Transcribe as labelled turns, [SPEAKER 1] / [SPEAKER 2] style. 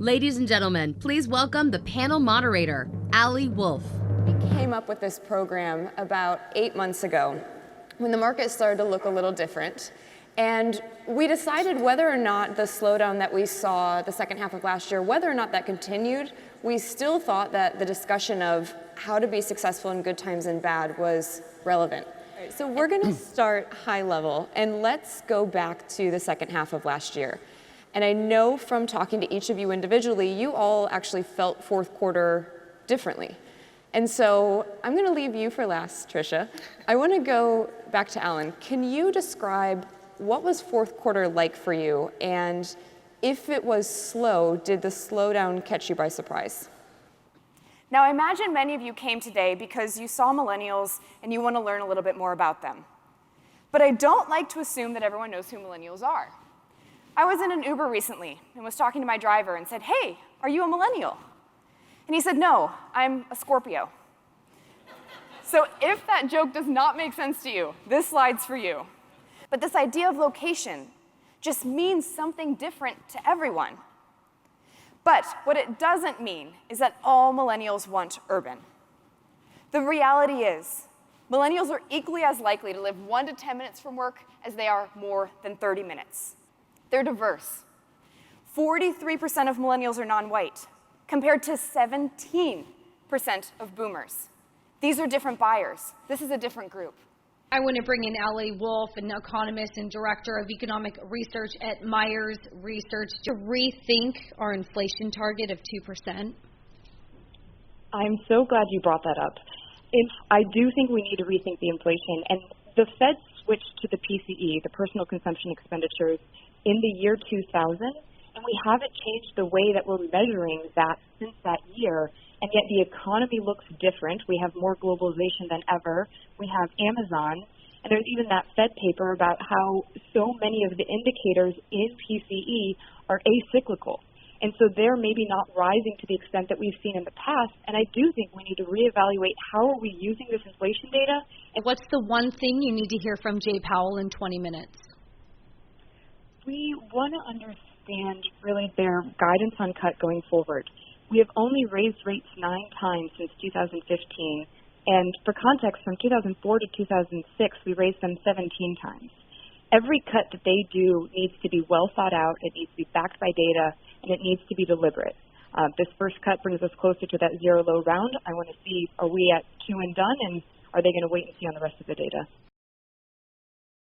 [SPEAKER 1] Ladies and gentlemen, please welcome the panel moderator, Ali Wolf.
[SPEAKER 2] We came up with this program about 8 months ago when the market started to look a little different. And we decided whether or not the slowdown that we saw the second half of last year, whether or not that continued, we still thought that the discussion of how to be successful in good times and bad was relevant. So we're going to start high level, and let's go back to the second half of last year. And I know from talking to each of you individually, you all actually felt fourth quarter differently. And so I'm going to leave you for last, Tricia. I want to go back to Alan. Can you describe what was fourth quarter like for you? And if it was slow, did the slowdown catch you by surprise?
[SPEAKER 3] Now, I imagine many of you came today because you saw millennials and you want to learn a little bit more about them. But I don't like to assume that everyone knows who millennials are. I was in an Uber recently and was talking to my driver and said, "Hey, are you a millennial?" And he said, "No, I'm a Scorpio." So if that joke does not make sense to you, this slide's for you. But this idea of location just means something different to everyone. But what it doesn't mean is that all millennials want urban. The reality is, millennials are equally as likely to live 1 to 10 minutes from work as they are more than 30 minutes. They're diverse. 43% of millennials are non-white, compared to 17% of boomers. These are different buyers. This is a different group.
[SPEAKER 4] I want to bring in Ali Wolf, an economist and director of economic research at Meyers Research, to rethink our inflation target of 2%.
[SPEAKER 5] I'm so glad you brought that up. I do think we need to rethink the inflation, and the Fed switched to the PCE, the personal consumption expenditures, in the year 2000, and we haven't changed the way that we're measuring that since that year, and yet the economy looks different. We have more globalization than ever. We have Amazon, and there's even that Fed paper about how so many of the indicators in PCE are acyclical. And so they're maybe not rising to the extent that we've seen in the past, and I do think we need to reevaluate how are we using this inflation data.
[SPEAKER 4] And what's the one thing you need to hear from Jay Powell in 20 minutes?
[SPEAKER 5] We want to understand really their guidance on cut going forward. We have only raised rates 9 times since 2015. And for context, from 2004 to 2006, we raised them 17 times. Every cut that they do needs to be well thought out, it needs to be backed by data, and it needs to be deliberate. This first cut brings us closer to that zero low round. I want to see, are we at 2 and done, and are they going to wait and see on the rest of the data?